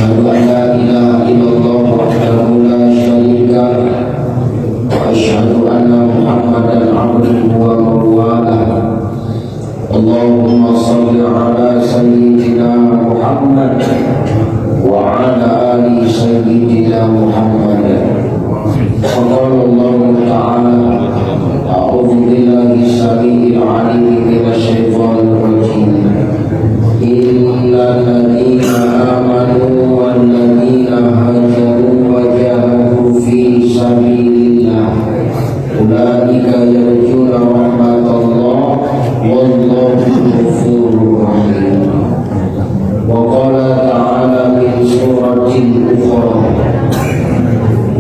أشهد أن لا إله إلا الله وحده لا شريك له وأشهد أن محمدا عبده ورسوله اللهم صل على سيدنا محمد وعلى آل سيدنا محمد. وقال الله تعالى أعوذ بالله السميع العليم من الشيطان الرجيم إن الذين آمنوا والذين هاجروا وجاهدوا في سبيل الله أولئك يرجون رحمة الله والله غفور رحيم. وقال تعالى من سورة أخرى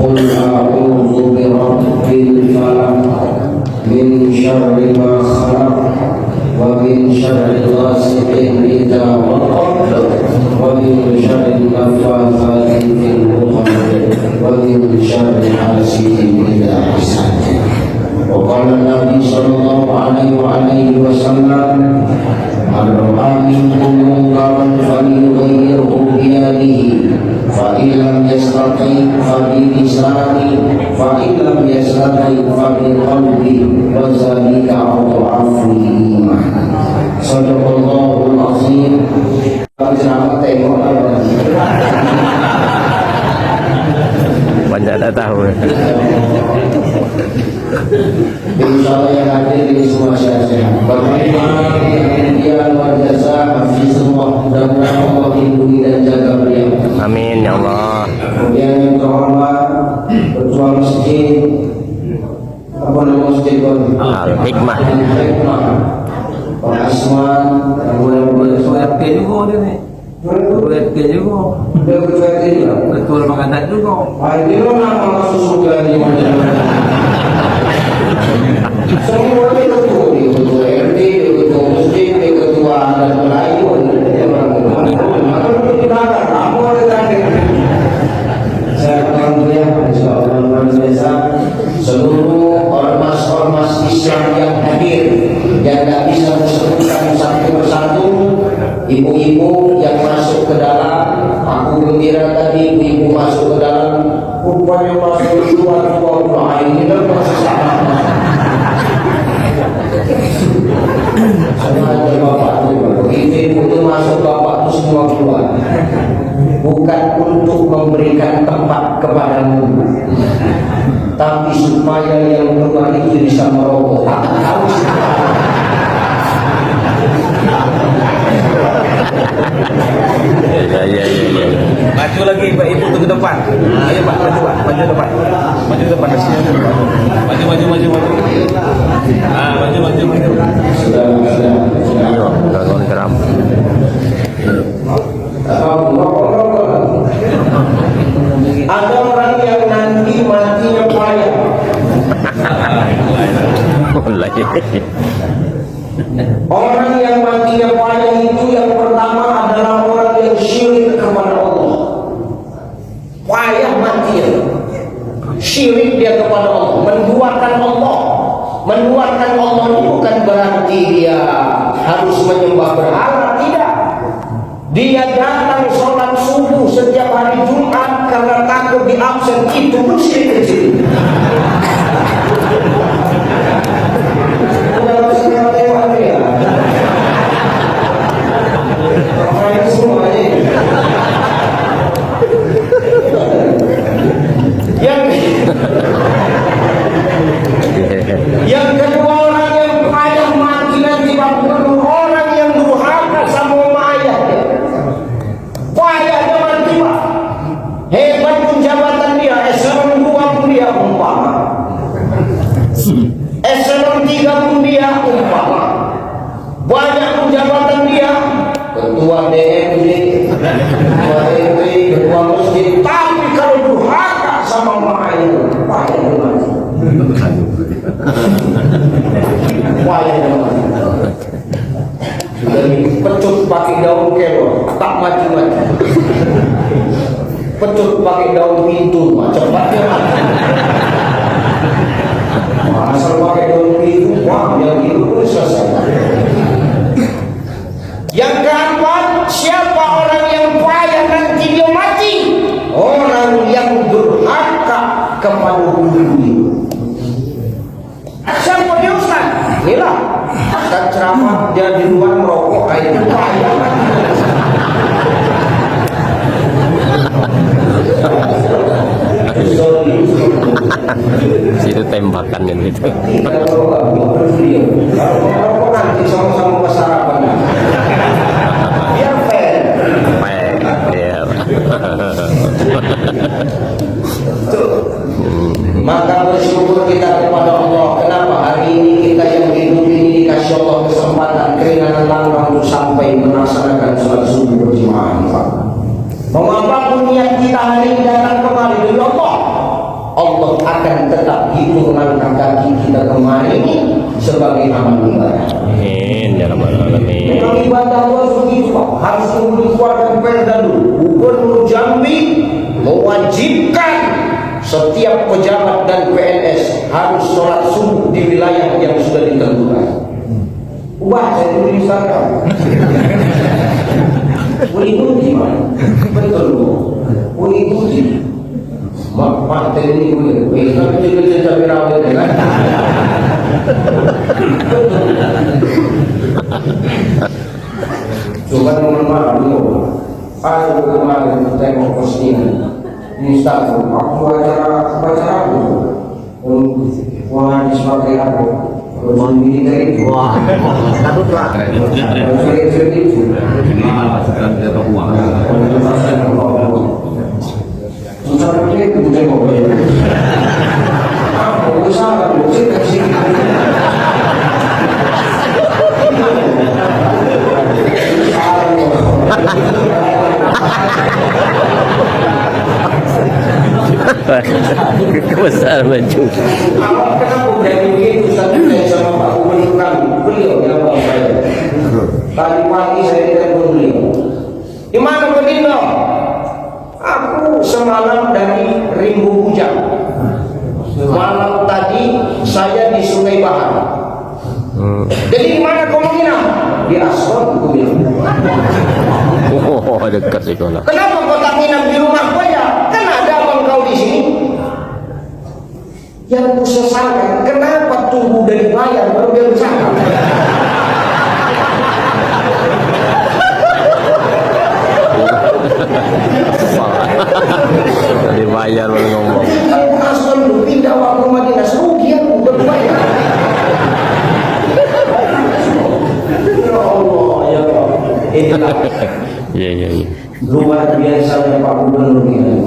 قل أعوذ برب الفلق من شر ما خلق ومن شر غاسق إذا وقب ومن شر النفاثات في العقد ومن شر حاسد إذا حسد. وقال النبي صلى الله عليه وسلم من رأى منكم منكرا فليغيره بيده فإن لم يستطع فبلسانه فإن لم يستطع فبقلبه وذلك أضعف الإيمان. Sadaqallahul azim. Selamat tengok banyak dah tahu. Insyaallah yang hadir di semua sehat-sehat. Bagaimana yang luar biasa hafiz semua, mudah-mudahan Allah lindungi dan jaga beliau. Amin ya Allah. Kemudian yang terhormat Ketua Masjid apa nama masjid Al-Hikmah. Pak Asman, kemudian Ketua RT juga dia ni. Ketua RT juga. dia ketua juga. Ketua Lembaga Adat juga. Ini lo nama masuk surga di mana? Semua dia ketua, dia ketua RT, dia ketua masjid, dia ketua adat Melayu. Saya akan beriak insyaallah luar biasa seluruh ormas-ormas Islam yang hadir yang tidak bisa disebutkan satu persatu, ibu-ibu yang masuk ke dalam. Aku gembira tadi ibu-ibu masuk ke dalam, rupanya masuk keluar ini kan masih sama. Sama ada bapak tu, begitu ibu masuk bapak tu semua keluar. Bukan untuk memberikan tempat kepadamu, tapi supaya yang keluar itu bisa merokok. Ya. Maju lagi Pak Ibu tu ke depan. Ayo Pak, maju Pak, maju depan. Maju depan sini. Maju. Maju. Sudah. Iya, dragon keram. Ada orang yang nanti matinya payah. Orang yang matinya payah itu yang pertama adalah orang yang syirik kepada Allah. Payah matinya, syirik dia kepada Allah, menduakan Allah. Menduakan Allah itu bukan berarti dia harus menyembah berhala, tidak. Dia datang sholat subuh setiap hari Jumat karena takut di absen, itu pun syirik kecil. Yang kedua, orang yang payah mati nanti orang yang durhaka sama ayahnya. Payahnya mati Pak. Hebat pun jabatan dia, eselon 2 pun dia umpama. Eselon 3 pun dia umpama. Banyak pun jabatan dia, ketua DMD, ketua RT, ketua masjid. Tapi kalau durhaka sama ayahnya, payahnya mati. Wayang dari pecut pakai daun kelor tak mati-mati, pecut pakai daun pintu cepatnya mati. Asal pakai daun pintu, wah yang itu pun selesai. Yang keempat, siapa orang yang payah nanti dia mati dia di luar merokok, itu payah. Situ tembakan kan gitu. Kalau nanti sama-sama kesarapan, biar fair. Iya. Maka bersyukur kita kepada Allah. Kenapa hari ini kita yang hidup ini dikasih Allah kesempatan keringanan langkah untuk sampai melaksanakan sholat subuh berjamaah. Mau apapun niat kita hari ini datang kemari dari Allah, Allah akan tetap hitung langkah kaki kita kemari sebagai amal ibadah. Amin ya rabbal alamin. Memang ibadah Allah begitu Pak, harus mengeluarkan perda dulu. Gubernur Jambi mewajibkan setiap pejabat dan PNS harus sholat subuh di wilayah yang sudah ditentukan. Wah, saya tulis sana. Ikuti Pak, betul. Ikuti. Mak ini boleh. Tapi kita berawal kan. Coba teman-teman dulu. Aku kemarin tengok postingan Instagram. Aku baca aku. Wah, sebagai aku. Ini dari itu. Wah, takut lah. Sampai kemudian mobil. Aku usaha musik kasih. Besar baju. Awak kenapa dari begitu saya sama Pak Gubernur kami, beliau yang bawa saya. Tadi pagi saya telepon beliau. Di mana beliau? Aku semalam dari Rimbu Bujang. Malam tadi saya di Sungai Bahar. Jadi di mana kau menginap? Di Aswan, aku bilang. Oh, dekat sekolah. Kenapa kau tak nginap di rumah kau ya? Kan ada abang kau di sini. Yang kusesalkan, kenapa tunggu dari bayar baru dia bersama? Dibayar baru ngomong. Kalau Aswan lu pindah waktu Madinah, rugi aku berbayar. Ya Allah, ya Allah. Inilah Iya. luar biasa Pak Gubernur ini.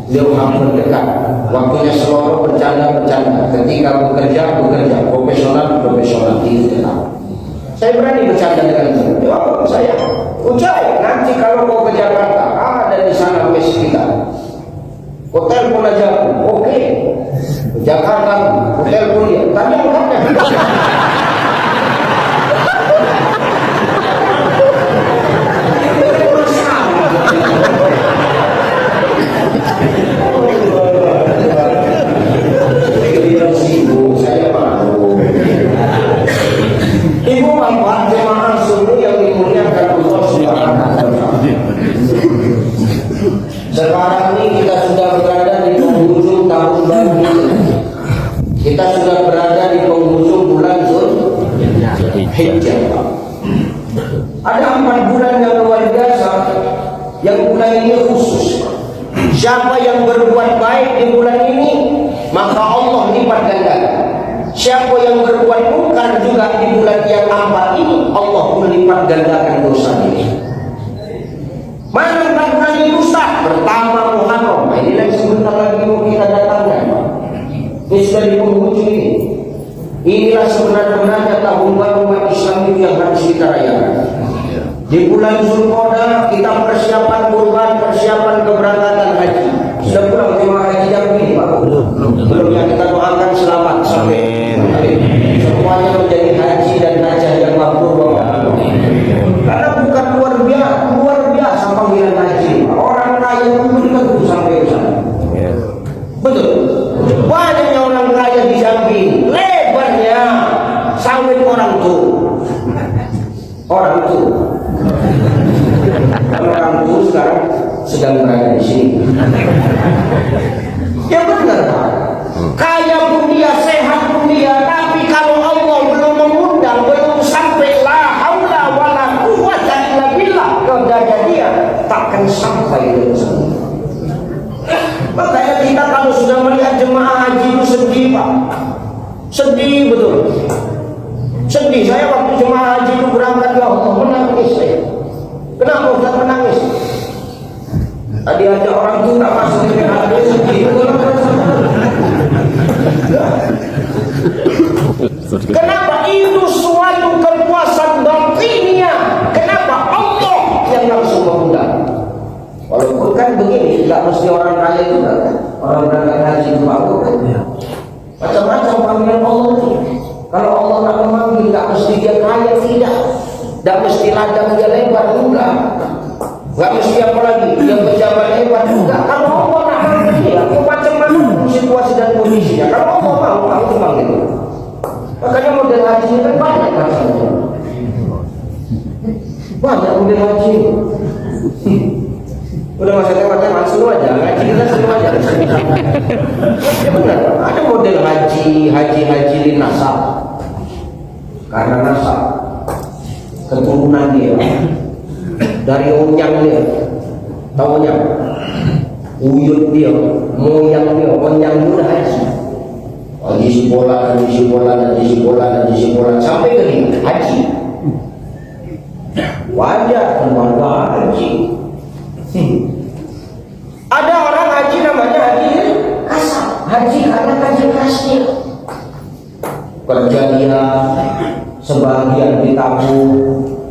Dia hampir dekat. Waktunya seluruh bercanda. Ketika bekerja, profesional itu tetap. Saya berani bercanda dengan dia. Jawab saya, Ucai, nanti kalau kau ke Jakarta, ada di sana mes kita. Hotel pun aja, oke. Jakarta, hotel pun dia. Tanya angkatnya. Saya malu. Ibu bapak jemaah semua yang dimuliakan Allah Subhanahu wa Ta'ala. Sekarang ini kita sudah berada di penghujung tahun baru. Kita sudah berada di penghujung bulan Zulhijjah. Ada 4 bulan yang luar biasa. Yang bulan ini khusus. Siapa yang berbuat baik di bulan ini, maka Allah lipat gandakan. Siapa yang berbuat mungkar juga di bulan yang 4 ini, Allah pun lipat gandakan dosa ini. Mana 4 bulan ini Ustaz? Pertama Muharram. Ini yang sebentar lagi mau kita datangkan. Ini sudah di penghujung ini. Inilah sebenarnya tahun baru umat Islam itu yang harus kita rayakan. Di bulan Zulqa'dah kita persiapan kurban, persiapan keberangkatan haji. Sudah pulang jemaah haji Jambi, Pak? Belum. Yang kita doakan selamat. Amin. Semuanya menjadi haji dan hajah yang mabrur, Bapak. Karena bukan luar biasa panggilan haji. Orang kaya pun tentu sampai ke sana. Betul. Banyaknya orang kaya di Jambi, lebarnya sawit orang tua. Orang tua sekarang sedang berada di sini. Ya benar Pak. Kaya pun dia, sehat pun dia, tapi kalau Allah belum mengundang, belum sampai akan sampai ke sana. Makanya kita kalau sudah melihat jemaah haji itu sedih Pak, sedih betul, sedih. Saya waktu jemaah haji itu berangkat ya Allah menangis saya. Kenapa Ustaz menangis? Tadi ada orang tua masuk ke hati sedih. Kenapa itu suatu kepuasan batinnya? Kenapa Allah yang langsung mengundang? Walaupun kan begini, tidak mesti orang kaya juga kan, orang berangkat haji itu mau kan, macam-macam panggilan Allah itu. Kalau Allah nak memanggil, tidak mesti dia kaya, tidak mesti ladang dia lebar juga, nggak mesti apa lagi dia pejabat hebat juga. Kalau Allah nak manggil dia, macam-macam situasi dan kondisinya. Kalau Allah mau memanggil. Makanya model haji ini kan banyak rasanya, banyak model haji. Udah maksudnya langsung aja, ngaji kita semua aja. Ya benar, ada model haji di nasab. Karena nasab keturunan dia dari unyang dia, tahu unyang, uyut dia, moyang dia, udah haji. Haji sekolah sampai ke dia haji. Wajar keluarga haji. Ada orang haji namanya haji kasar, haji karena haji kasir. Kerja dia sebagian ditabung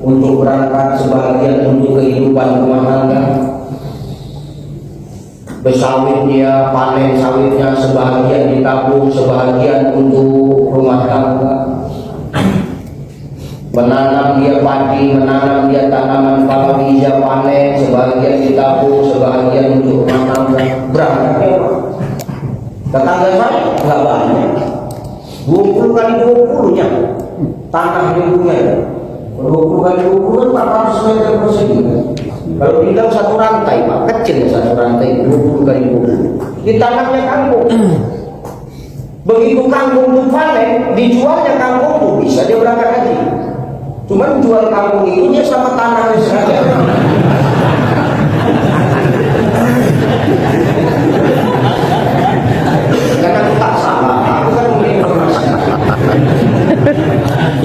untuk berangkat, sebagian untuk kehidupan rumah tangga. Bersawit dia, panen sawitnya sebagian ditabung, sebagian untuk rumah tangga. Menanam dia padi, menanam dia tanaman palawija, panen sebagian ditabung, sebagian untuk rumah tangga. Berangkat tetangga saya nggak banyak, 20 kali 20 nya tanah lingkungan, 20 kali 20 400 meter persegi. Kalau bilang satu rantai Pak, kecil satu rantai 20 kali 20. Di tanahnya kampung. Begitu kampung itu panen, dijualnya kampung tuh bisa dia berangkat haji. Cuman jual kampung itu dia sama tanahnya saja. Karena aku tak salah, aku kan punya informasi.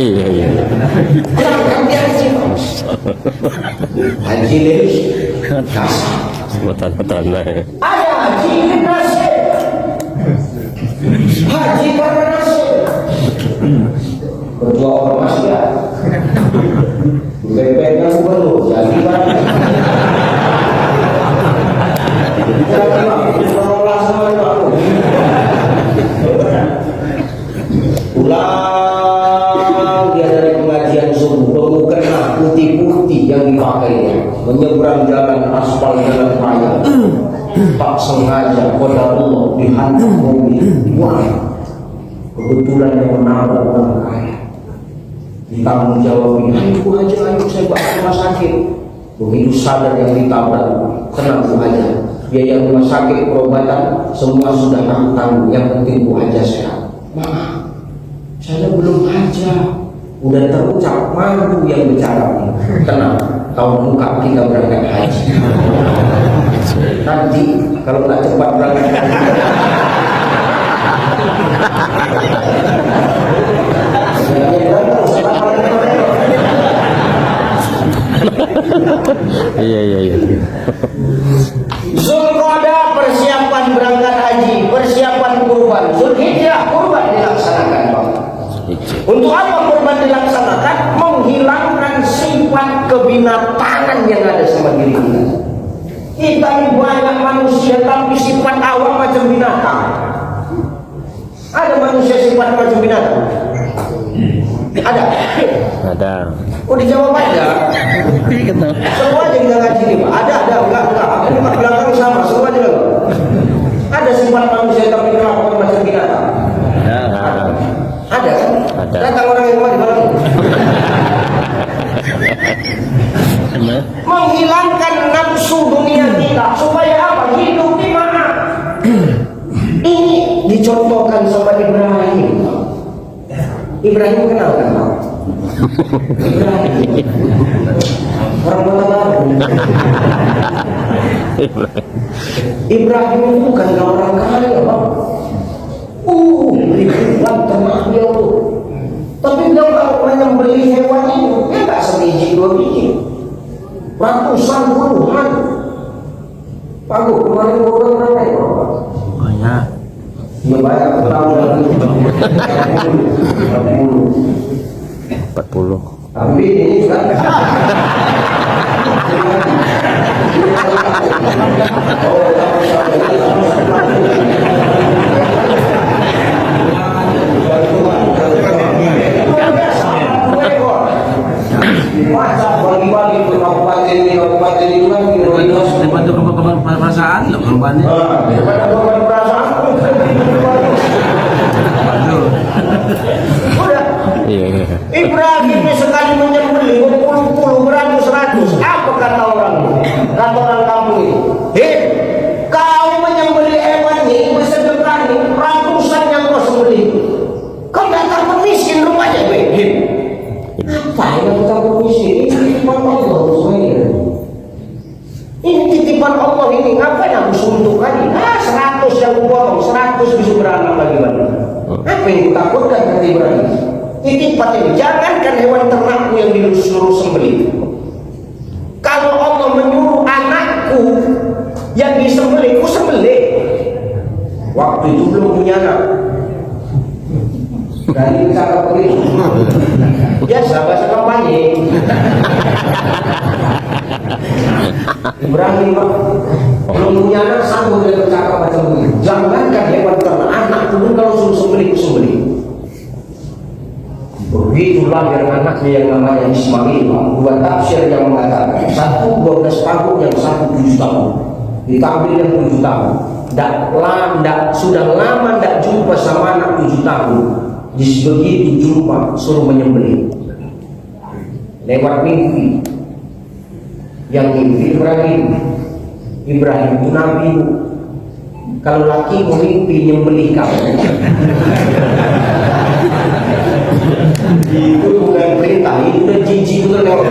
Iya. Haji lewis, kasar. Betul lah. Ada haji nasib, haji karena nasib. Kedua orang masih bebeknya gubernur jadi banyak. Pulang dia dari pengajian subuh, mukena putih-putih yang dipakainya, menyeberang jalan aspal jalan raya. Tak sengaja qadarullah dihantam mobil. Wah, kebetulan yang menabrak orang kaya. Ditanggung jawab ini, Bu Haji, ayo saya bawa ke rumah sakit. Begitu sadar yang ditabrak, tenang Bu Haji, biaya rumah sakit, perobatan, semua sudah tanggung. Yang penting Bu Haji sehat. Mama, saya belum haja, udah terucap, malu yang bicara. Tenang, tahun muka kita berangkat haji. Nanti kalau nggak cepat berangkat haji. Iya. Zulqa'dah persiapan berangkat haji, persiapan kurban. Zulhijjah kurban dilaksanakan, Pak. Untuk apa kurban dilaksanakan? Menghilangkan sifat kebinatangan yang ada sama diri kita. Kita ini banyak manusia tapi sifat awam macam binatang. Ada manusia sifat macam binatang? Ada. Oh, dijawab aja. Semua aja kita ngaji nih, Pak. Ada, enggak. Ini Pak belakang sama, semua aja enggak. Ada sifat manusia tapi kelakuan macam binatang. Ada kan? Ada. Datang orang yang mana di menghilangkan nafsu dunia kita supaya apa? Hidup di mana? Ini dicontohkan sama Ibrahim. Ibrahim kenal kan, Pak? Orang Kota Baru. Ibrahim itu bukan orang kaya, Bang. Ribuan ternak dia tuh. Tapi dia kalau menyembelih hewan itu, dia nggak sebiji dua biji, ratusan puluhan. Pagu kemarin orang berapa ya? Banyak. Ya banyak tahun lagi. 40. Tapi ini kan masa bagi-bagi ke kabupaten ini kan prioritas Dibantu perasaan loh korbannya. daripada korban perasaan. Udah Iya, iya. Ibrahim sekali menyembelih berpuluh-puluh beratus-ratus. Apa kata orang? Kata orang kampung itu, kau menyembelih hewan ini bersedekah nih ratusan yang kau sembelih. Kau nggak takut miskin rupanya, apa yang kita miskin? Ini titipan Allah semuanya. Ini titipan Allah ini. Ngapain aku suntukkan? 100 yang aku potong, 100 bisa beranak bagi-bagi. Apa yang kutakutkan kata Ibrahim? Titipan ini, jangankan hewan ternakku yang disuruh sembelih. Kalau Allah menyuruh anakku yang disembelih, ku sembelih. Waktu itu belum punya anak. Dari cara begitu, biasa bahasa kampanye. Ibrahim belum punya anak, sanggup dia bercakap macam begitu. Jangankan hewan ternak, anak pun kalau suruh sembelih, ku sembelih. Begitu lahir anaknya yang namanya Ismail. Dua tafsir yang mengatakan, satu 12 tahun, yang satu 7 tahun. Ditambil yang 7 tahun. Sudah lama tidak jumpa sama anak 7 tahun. Begitu jumpa, suruh menyembelih. Lewat mimpi. Yang mimpi Ibrahim itu Nabi. Kalau laki mimpi nyembelih kamu, itu bukan perintah, itu udah jijik itu lewat.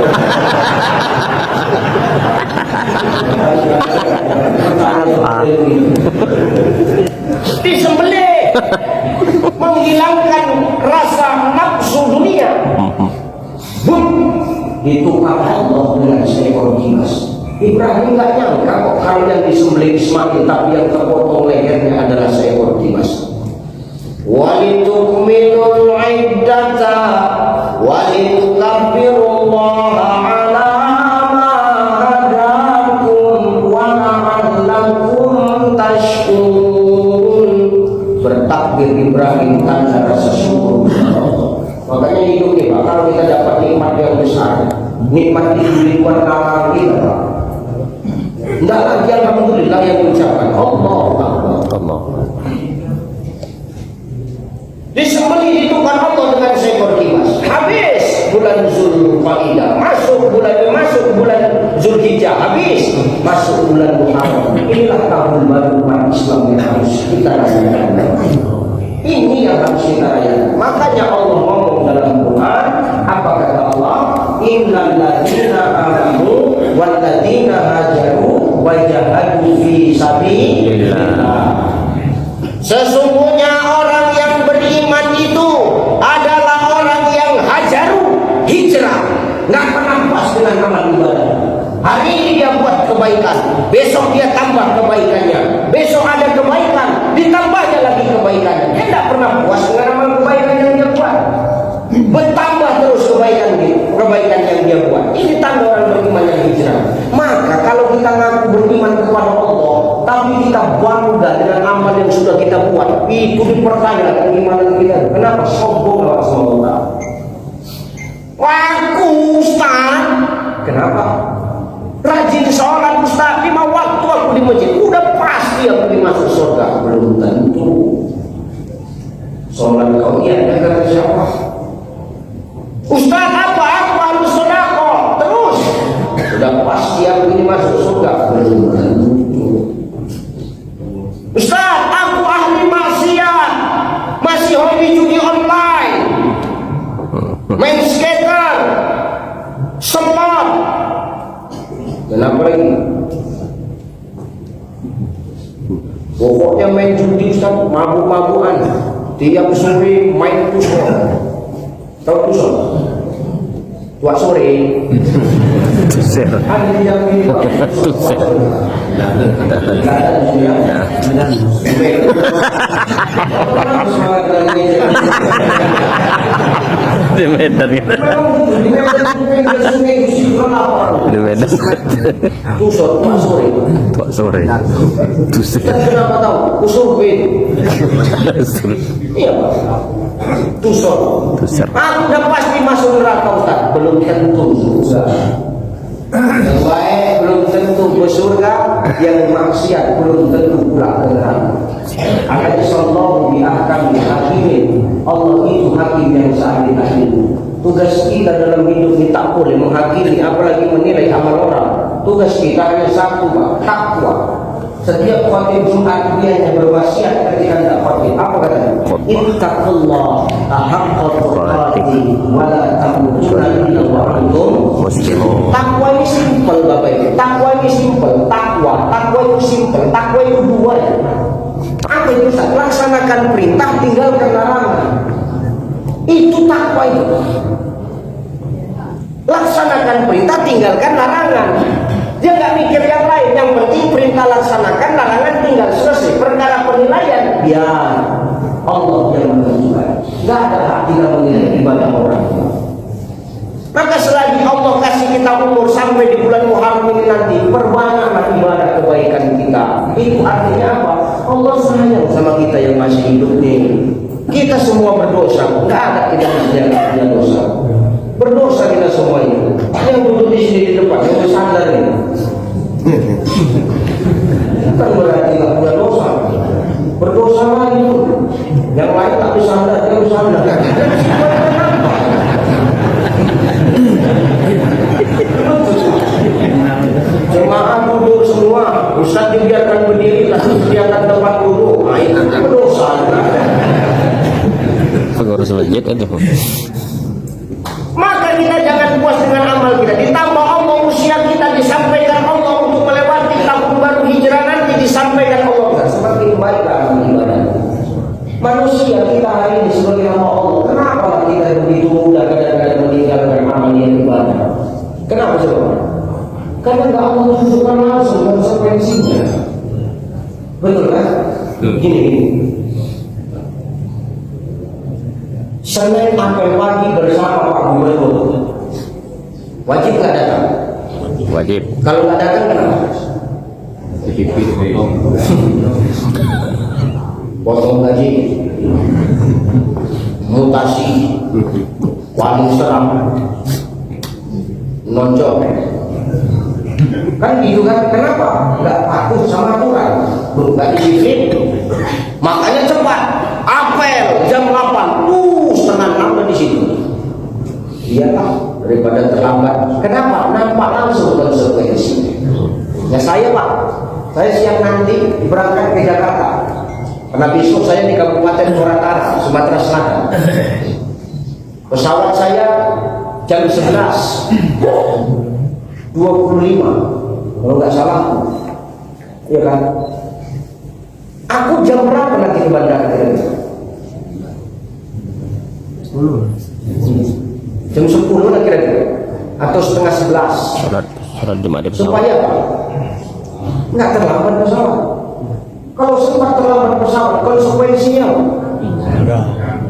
Disembelih menghilangkan rasa nafsu dunia. Ditukar Allah dengan seekor kipas. Ibrahim nggak nyangka kok kalau yang disembelih Ismail, tapi yang terpotong lehernya adalah seekor kipas. Walitukmilul iddata walitukabbirullaha ala ma hadakum wa la'allakum tashkurun. Bertakbir Ibrahim tanda rasa syukur. Makanya hidup kita, kalau kita dapat nikmat yang besar, nikmat itu di luar akal kita, tidak lagi alhamdulillah yang mengucapkan Allah Akbar. Allah. Disembelih ditukar Allah dengan seekor kipas. Habis bulan Zulqa'dah, masuk bulan Zulhijjah, habis masuk bulan Muharram. Inilah tahun baru umat Islam yang harus kita rasakan. Ini yang harus kita rayakan. Makanya Allah ngomong dalam Quran, apa kata Allah? Innal ladzina amanu wal ladzina hajaru wa jahadu fi sabilillah. Sesungguhnya orang yang beriman itu adalah orang yang hajaru, hijrah, nggak pernah puas dengan amal ibadah. Hari ini dia buat kebaikan, besok dia tambah kebaikannya, besok ada kebaikan, ditambahnya lagi kebaikannya. Dia nggak pernah puas dengan amal kebaikan yang dia buat, bertambah terus kebaikan yang dia buat. Ini tanda orang beriman yang hijrah. Maka kalau kita ngaku beriman kepada Allah, tapi kita bangga dengan amal yang sudah kita buat, itu dipertanyakan keimanan kita. Kenapa? Sombong Allah SWT. Waku Ustaz, kenapa? Rajin sholat Ustaz, 5 waktu aku di masjid, udah pasti aku dimasuk surga. Belum tentu. Sholat kau iya dengan siapa? Ustaz, apa aku harus sedekah terus? Sudah pasti aku dimasuk surga. Belum tentu. Ustaz, aku ahli maksiat, masih hobi judi online, main skater, Pokoknya main judi Ustaz, mabuk-mabukan. Tiap sore main tusuk. Tahu tusuk? Tuak sore. Tusir. Ada yang ini Pak. Tusir. Di Medan gitu. Di Medan. Tusuk tuak sore. Tok sore. Tusir. Kenapa tahu? Usurpin. Iya Pak. Tusuk. Tusir. Aku udah pasti masuk neraka Ustaz. Belum tentu surga. Yang baik belum tentu ke surga, yang maksiat belum tentu pulang ke neraka. Akan sallallahu bi ahkamil hakimin. Allah itu hakim yang seadil-adil. Tugas kita dalam hidup ini tak boleh menghakimi apalagi menilai amal orang. Tugas kita hanya satu Pak, takwa. Setiap khatib Jumat dia hanya berwasiat ketika tidak khatib. Apa katanya? Ittaqullah haqqa tuqatih wa la tamutunna illa wa antum muslimun. Takwa ini simpel Bapak Ibu. Takwa ini simpel. Takwa itu simpel. Takwa itu dua ya. Apa itu? Laksanakan perintah, tinggalkan larangan. Itu takwa itu. Laksanakan perintah, tinggalkan larangan. Dia nggak mikir yang lain, yang penting perintah laksanakan, larangan tinggal, selesai. Perkara penilaian, biar Allah yang menentukan. Nggak ada hak kita menilai ibadah orang. Maka selagi Allah kasih kita umur sampai di bulan Muharram ini nanti, perbanyaklah ibadah kebaikan kita. Itu artinya apa? Allah sayang sama kita yang masih hidup nih. Kita semua berdosa, nggak ada yang punya dosa. Berdosa kita semua ini. Yang duduk di sini di depan, yang bersandar ini. Bukan berarti nggak punya dosa. Berdosa lagi itu. Yang lain tak bersandar, dia bersandar. Jemaah duduk semua. Ustaz dibiarkan berdiri, lalu sediakan tempat duduk. Nah, itu berdosa. Pengurus masjid itu. Maka kita jangan puas dengan amal kita. Ditambah Allah usia kita disampaikan Allah untuk melewati tahun baru hijrah nanti disampaikan Allah. Semakin baiklah amal ibadah. Manusia kita hari ini sebagai hamba Allah. Kenapa kita begitu mudah kadang-kadang meninggalkan amal yang ibadah? Kenapa coba? Karena nggak Allah tunjukkan langsung konsekuensinya. Betul kan? Gini. Senin sampai pagi bersama Pak Gubernur. Wajib nggak datang? Wajib. Kalau nggak datang kenapa? Potong gaji, mutasi, paling seram, nonjok. Kan gitu kan? Kenapa? Nggak patuh sama aturan, nggak disiplin. Makanya cepat. Apel jam 8, setengah 6 di situ. Iyalah, daripada terlambat. Kenapa? Nampak langsung konsekuensi. Ya saya Pak, saya siang nanti berangkat ke Jakarta. Karena besok saya di Kabupaten Toratara, Sumatera Selatan. Pesawat saya jam 11:25, kalau nggak salah. Iya kan? Aku jam berapa nanti ke bandara? Jam 10 lah kira-kira, atau setengah 11. Sholat Jumat di pesawat. Supaya apa? Nggak terlambat pesawat. Kalau sempat terlambat pesawat, konsekuensinya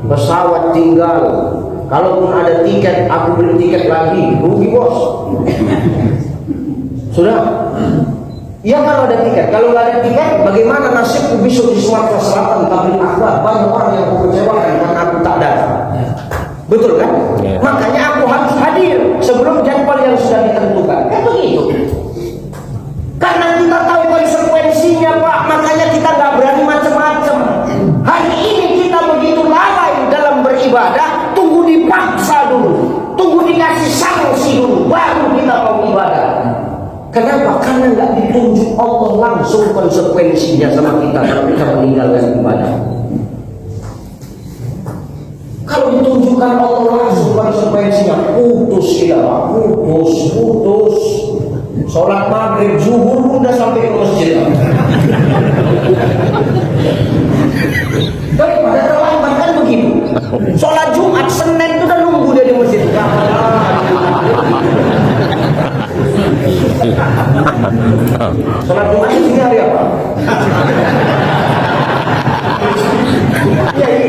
pesawat tinggal. Kalaupun ada tiket, aku beli tiket lagi, rugi bos. Sudah. Ya kalau ada tiket, kalau nggak ada tiket, bagaimana nasibku besok di Sumatera Selatan tabligh akbar? Banyak orang yang aku kecewakan karena aku tak datang. Betul kan? Yeah. Makanya aku harus hadir sebelum jadwal yang sudah ditentukan. Kan begitu. Karena kita tahu konsekuensinya Pak, makanya kita nggak berani macam-macam. Hari ini kita begitu lalai dalam beribadah, tunggu dipaksa dulu, tunggu dikasih sanksi dulu, baru kita mau ibadah. Kenapa? Karena nggak ditunjuk Allah langsung konsekuensinya sama kita kalau kita meninggalkan ibadah. Kalau ditunjukkan Allah langsung konsekuensinya, putus kita Pak, putus. Sholat maghrib, zuhur udah sampai ke masjid. Jumat di sini hari apa?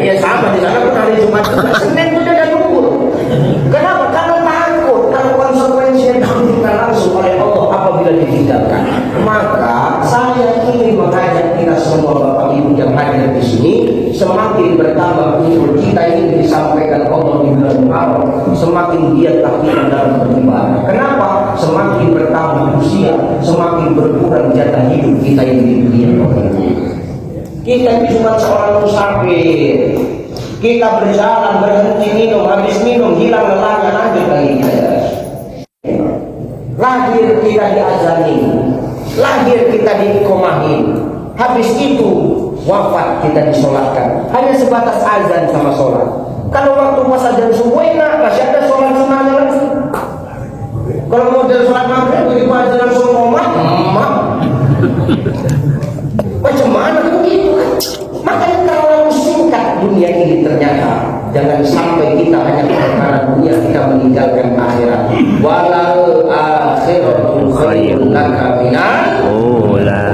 Ya sama di sana pun hari Jumat juga. Senin itu dia nunggu. Kenapa? Karena takut kalau konsekuensinya ditanggung langsung oleh Allah apabila ditinggalkan. Maka saya ingin mengajak kita semua Bapak Ibu yang hadir di sini semakin bertambah ilmu kita ini disampaikan Allah di bulan Muharram, semakin giatlah kita dalam beribadah. Kenapa? Semakin bertambah usia, semakin berkurang jatah hidup kita ini di dunia. Kita cuma seorang musafir. Kita berjalan, berhenti minum, habis minum, hilang lelahnya, lanjut lagi kita. Lahir kita diazani, lahir kita dikomahin, habis itu wafat kita disolatkan. Hanya sebatas azan sama solat. Kalau waktu pas azan subuh enak, masih ada solat sunnahnya lagi. Kalau model solat maghrib, begitu azan langsung komat, macam mana begitu kan? Makanya kalau singkat dunia ini ternyata. Jangan sampai kita hanya karena dunia kita meninggalkan akhirat. Walal akhiratu khairun laka minal ula.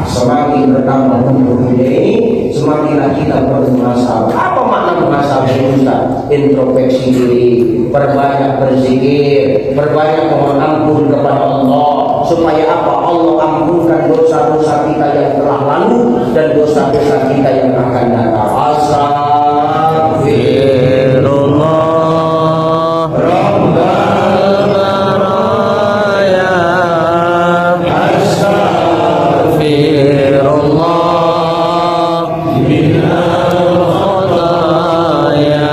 Semakin bertambah umur dunia ini, semakinlah kita bermuhasabah. Apa makna muhasabah itu? Introspeksi diri, perbanyak berzikir, perbanyak mohon ampun kepada Allah. Supaya apa? Allah ampunkan dosa-dosa kita yang telah lalu dan dosa-dosa kita yang akan datang. Astagfirullah Rabbal baraya. Astagfirullah minal khataya.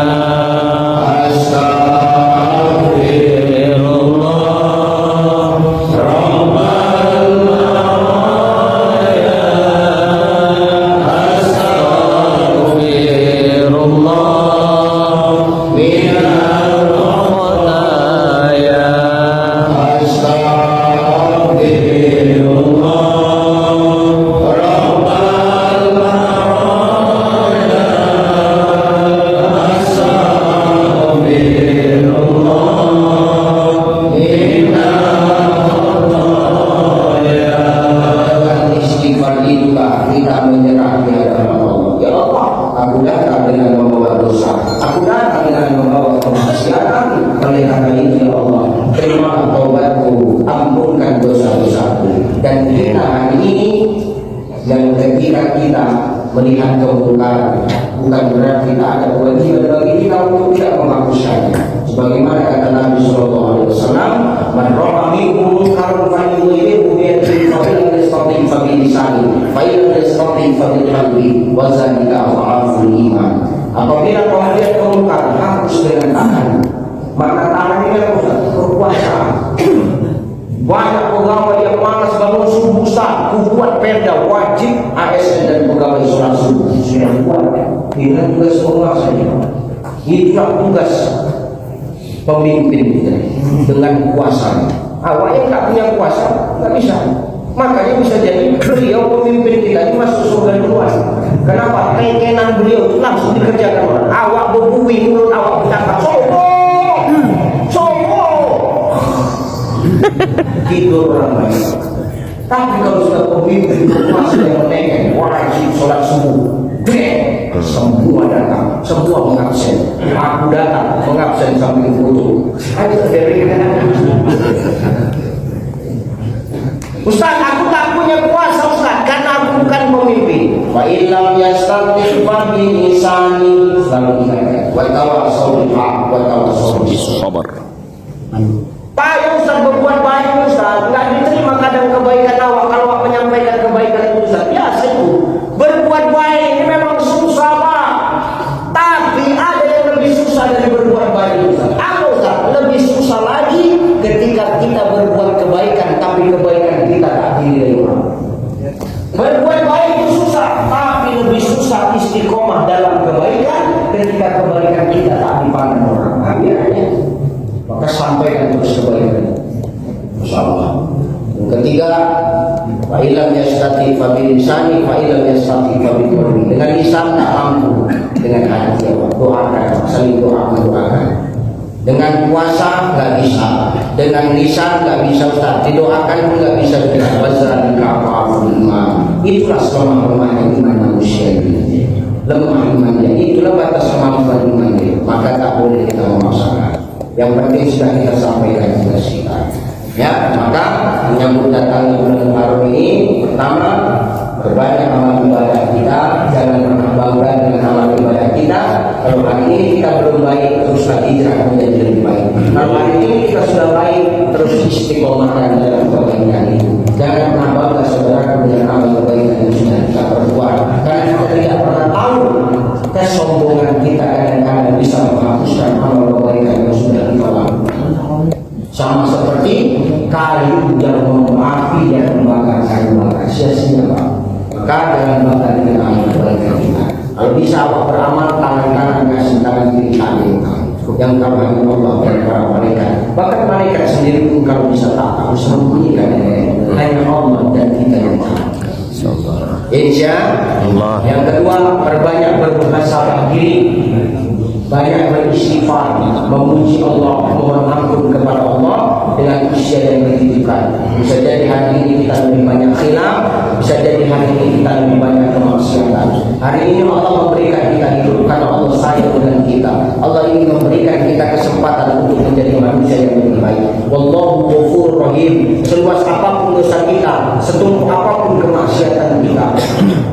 Astagfirullah Rabbal baraya. Astagfirullah minal khataya. Astagfirullah Rabbal baraya. Astagfirullah minal khataya. Dengan istighfar itulah kita menyerah di hadapan Allah. Ya Allah, aku datang dengan membawa dosa, aku datang dengan membawa kemaksiatan. Oleh karena itu ya Allah, terima taubatku, ampunkan dosa-dosaku. Dan kita hari ini yang ketika kita melihat kemungkaran, bukan berarti tak ada kewajiban bagi kita untuk tidak menghapuskannya. Sebagaimana kata Nabi Sallallahu Alaihi Wasallam, "Man ra'a minkum munkaran falyughayyirhu bi yadihi, fa in lam yastati' fa bi lisanihi, fa in lam yastati' fa bi qalbihi, wa dzalika adhaful iman." Apabila kau melihat kemungkaran, hapus dengan tangan. Maka tangan ini adalah kekuasaan. Banyak pegawai yang malas bangun subuh Ustaz, buat perda wajib ASN dan pegawai sholat subuh sudah buat. Inilah tugas penguasa. Itulah tugas pemimpin kita dengan kuasa. Awak yang tak punya kuasa nggak bisa. Makanya bisa jadi beliau pemimpin kita ini masuk surga duluan. Kenapa? Kekenan beliau itu langsung dikerjakan orang. Awak berbuih, mulut awak berkata sombong, sombong. Tidur orang lain. Tapi kalau sudah pemimpin berkuasa yang menengah, wajib sholat subuh, semua datang, semua mengabsen. Aku datang, mengabsen sambil foto. Ayo dari Ustaz, aku tak punya kuasa Ustaz, karena aku bukan pemimpin. Wa illam yastati fa bi lisani, selalu ingatkan. Wa tawassaw bil haqq wa tawassaw bis sabr. Payung Ustaz berbuat baik Ustaz, nggak diterima kadang kebaikan awak kalau awak menyampaikan kebaikan itu Ustaz. Biasa itu. Berbuat baik ini memang susah Pak. Tapi ada yang lebih susah dari berbuat baik Ustaz. Apa Ustaz? Lebih susah lagi ketika kita berbuat kebaikan tapi kebaikan kita tak diterima. Berbuat baik itu susah, tapi lebih susah istiqomah dalam kebaikan ketika kebaikan kita tak dipandang orang. Akhirnya maka sampaikan terus kebaikan. Masyaallah. Yang ketiga, fa illam yastati fa bi lisani, fa illam yastati fa bi qalbi. Dengan lisan tak mampu, dengan hati doakan, saling doakan. Dengan kuasa nggak bisa, Dengan lisan nggak bisa Ustaz, didoakan pun nggak bisa Ustaz. Wazalika aqwaful iman. Itulah selemah-lemahnya iman manusia ini. Lemah imannya, itulah batas kemampuan imannya. Maka tak boleh kita memaksakan. Yang penting sudah kita sampaikan kepada kita. Ya, maka menyambut datangnya bulan Haram ini, pertama berbanyak amal ibadah kita, jangan pernah bangga dengan amal ibadah kita. Kalau hari ini kita belum baik, teruslah hijrah menjadi lebih baik. Kalau hari ini kita sudah baik, terus istiqomahkan dalam kebaikan itu. Jangan pernah bangga saudara dengan amal kebaikan yang sudah kita perbuat, karena kita tidak pernah tahu kesombongan kita kadang-kadang bisa menghapuskan amal kebaikan yang sudah kita lakukan. Sama seperti kayu yang api dan membakar kayu bakar sia-sia Pak. Maka jangan bakar dengan amal kebaikan kita. Kalau bisa awak beramal tangan kanan kasih tangan kiri kami yang karena Allah dan para malaikat. Bahkan malaikat sendiri pun kalau bisa tak tahu sembunyikan hanya Allah dan kita yang tahu. Insya Allah. Yang kedua, perbanyak bermuhasabah diri, banyak beristighfar, memuji Allah, mohon ampun kepada Allah dengan usia yang dititipkan. Bisa jadi hari ini kita lebih banyak khilaf, bisa jadi hari ini kita lebih banyak kemaksiatan. Hari ini Allah memberikan kita hidup karena Allah sayang dengan kita. Allah ingin memberikan kita kesempatan untuk menjadi manusia yang lebih baik. Wallahu ghafurur rahim. Seluas apapun dosa kita, setumpuk apapun kemaksiatan kita,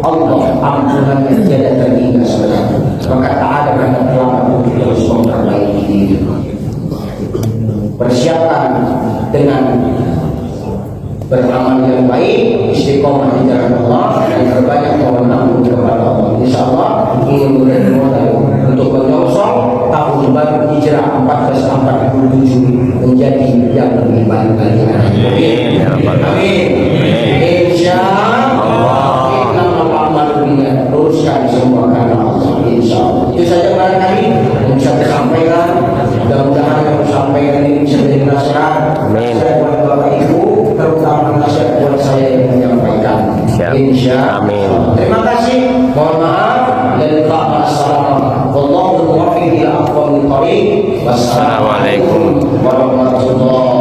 Allah ampunannya tiada terhingga sebenarnya. Maka tak ada kata terlambat untuk terus memperbaiki diri. Persiapkan dengan beramal yang baik, istiqomah di jalan Allah, dan berbanyak mohon ampun kepada Allah. Insyaallah ini menjadi modal untuk menyongsong tahun baru Hijrah 1447 menjadi yang lebih baik lagi. Amin. Insyaallah kita mengamalkannya, teruskan semua karena Allah. Insyaallah. Itu saja barangkali yang bisa saya sampaikan. Mudah-mudahan yang saya sampaikan ini bisa menjadi nasihat. Saya buat Bapak Ibu, terutama nasihat buat saya yang menyampaikan. Insyaallah. Terima kasih. Mohon maaf dan assalamualaikum. Wallahu muwaffiq ila aqwamit thoriq. Wassalamualaikum warahmatullahi